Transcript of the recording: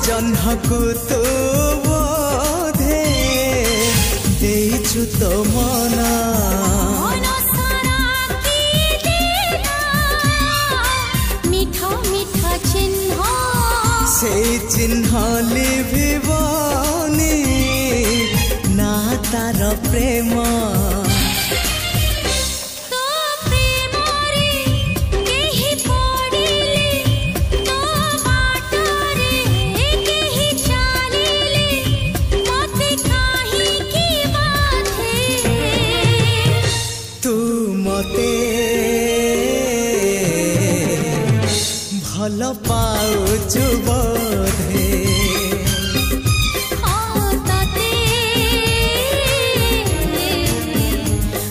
जह्नकु तू बोधे देइछु तो मना से चिन्ह लिभिबनी ना तार प्रेम तू मते भल पाउछु